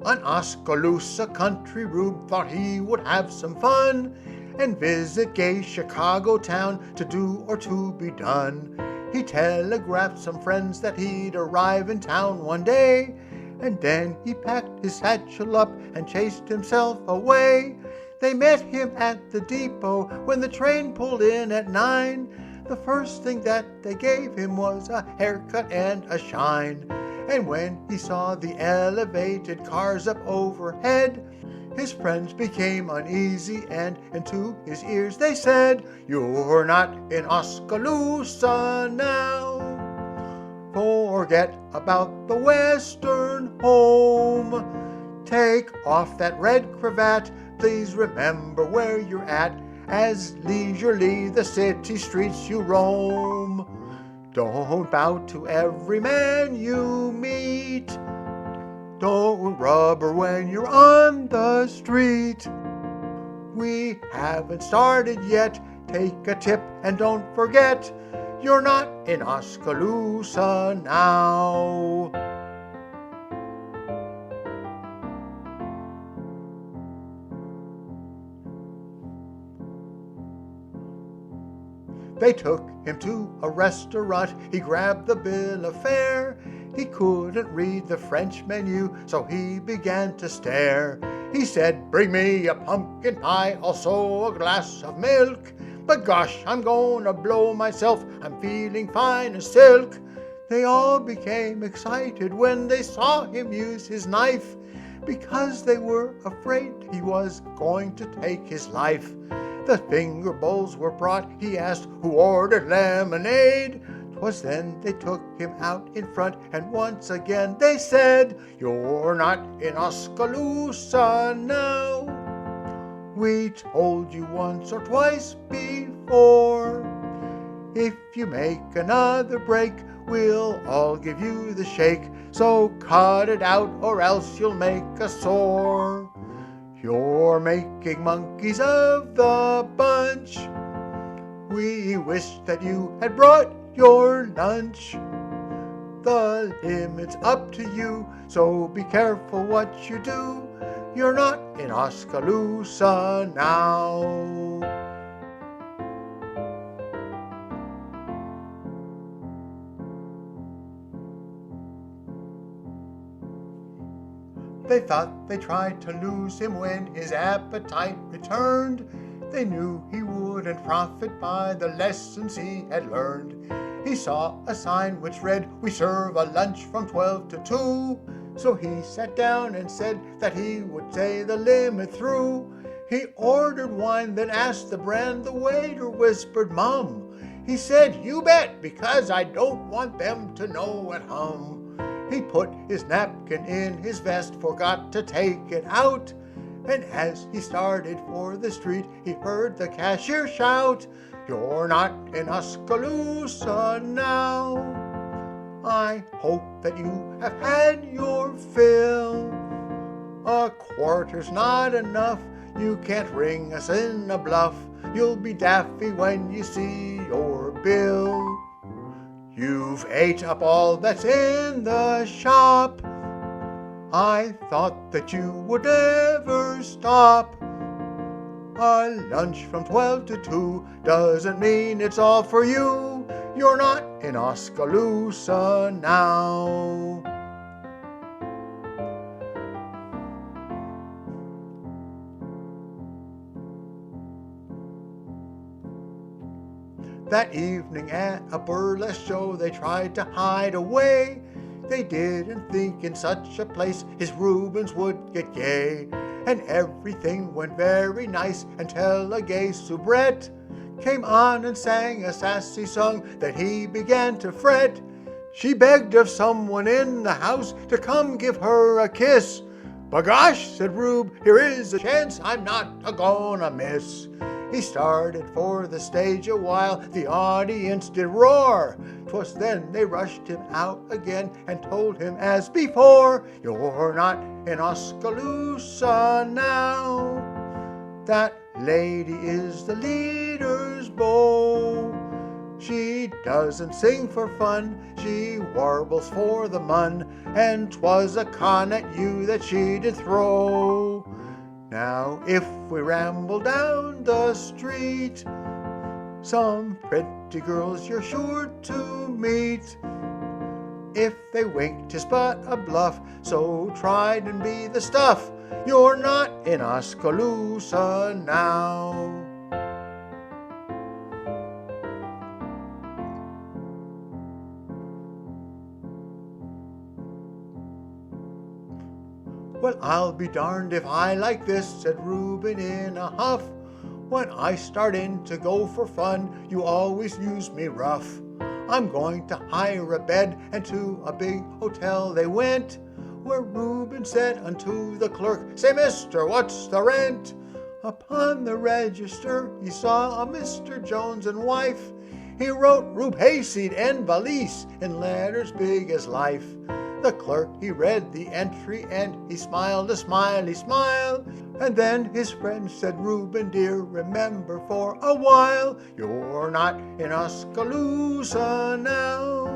On Oskaloosa country, Rube thought he would have some fun and visit gay Chicago town to do or to be done. He telegraphed some friends that he'd arrive in town one day, and then he packed his satchel up and chased himself away. They met him at the depot when the train pulled in at 9. The first thing that they gave him was a haircut and a shine. And when he saw the elevated cars up overhead, his friends became uneasy, and into his ears they said, "You're not in Oskaloosa now. Forget about the western home. Take off that red cravat, please remember where you're at, as leisurely the city streets you roam. Don't bow to every man you meet. Don't rubber when you're on the street. We haven't started yet. Take a tip and don't forget, you're not in Oskaloosa now." They took him to a restaurant. He grabbed the bill of fare. He couldn't read the French menu, so he began to stare. He said, "Bring me a pumpkin pie, also a glass of milk. But gosh, I'm gonna blow myself, I'm feeling fine as silk." They all became excited when they saw him use his knife, because they were afraid he was going to take his life. The finger bowls were brought. He asked who ordered lemonade. 'Twas then they took him out in front, and once again they said, "You're not in Oskaloosa now. We told you once or twice before. If you make another break, we'll all give you the shake. So cut it out or else you'll make a sore. You're making monkeys of the bunch. We wish that you had brought your lunch. The limit's up to you, so be careful what you do. You're not in Oskaloosa now." They thought they tried to lose him when his appetite returned. They knew he wouldn't profit by the lessons he had learned. He saw a sign which read, "We serve a lunch from 12 to 2. So he sat down and said that he would say the limit through. He ordered wine, then asked the brand. The waiter whispered, "Mum." He said, "You bet, because I don't want them to know at home." He put his napkin in his vest, forgot to take it out, and as he started for the street, he heard the cashier shout, "You're not in Oskaloosa now. I hope that you have had your fill. A quarter's not enough, you can't ring us in a bluff. You'll be daffy when you see your bill. You've ate up all that's in the shop. I thought that you would never stop. A lunch from 12 to 2 doesn't mean it's all for you. You're not in Oskaloosa now." That evening at a burlesque show, they tried to hide away. They didn't think in such a place his Rubens would get gay. And everything went very nice until a gay soubrette came on and sang a sassy song that he began to fret. She begged of someone in the house to come give her a kiss. "Bagosh," said Rube, "here is a chance I'm not a-gonna miss." He started for the stage a while, the audience did roar. 'Twas then they rushed him out again and told him as before, "You're not in Oskaloosa now. That lady is the leader's beau. She doesn't sing for fun, she warbles for the mun. and 'twas a con at you that she did throw. Now if we ramble down the street, some pretty girls you're sure to meet. If they wink, 'tis but a bluff, so try and be the stuff. You're not in Oskaloosa now. Well, I'll be darned if I like this, said Reuben in a huff. When I start in to go for fun, you always use me rough. I'm going to hire a bed, and to a big hotel they went, where Reuben said unto the clerk, Say, mister, what's the rent? Upon the register he saw a Mr. Jones and wife. He wrote Rube Hayseed and valise in letters big as life. The clerk, he read the entry, and he smiled a smiley smile. And then his friend said, Reuben, dear, remember for a while, you're not in Oskaloosa now.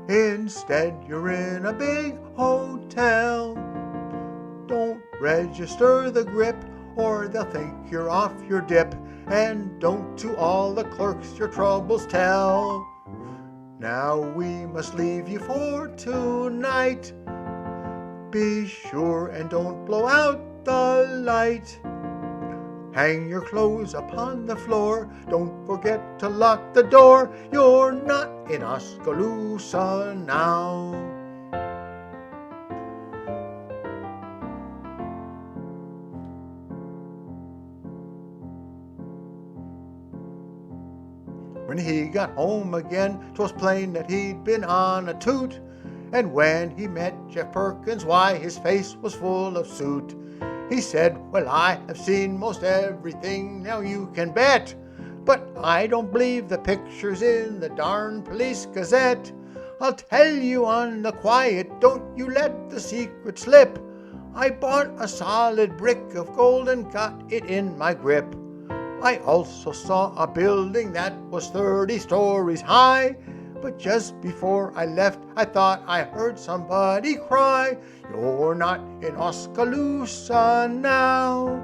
Instead, you're in a big hotel. Don't register the grip, or they'll think you're off your dip. And don't to all the clerks your troubles tell. Now we must leave you for tonight. Be sure and don't blow out the light. Hang your clothes upon the floor. Don't forget to lock the door. You're not in Oskaloosa now. When he got home again, 'twas plain that he'd been on a toot. And when he met Jeff Perkins, why, his face was full of soot. He said, well, I have seen most everything, now you can bet. But I don't believe the pictures in the darn Police Gazette. I'll tell you on the quiet, don't you let the secret slip. I bought a solid brick of gold and got it in my grip. I also saw a building that was 30 stories high, but just before I left, I thought I heard somebody cry, you're not in Oskaloosa now.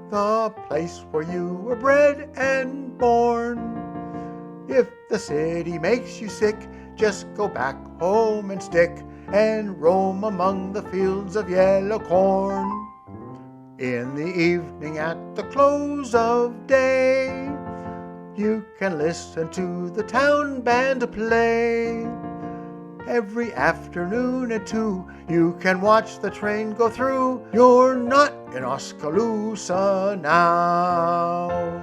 The place where you were bred and born. If the city makes you sick, just go back home and stick and roam among the fields of yellow corn. In the evening at the close of day, you can listen to the town band play. Every afternoon at 2, you can watch the train go through. You're not in Oskaloosa now.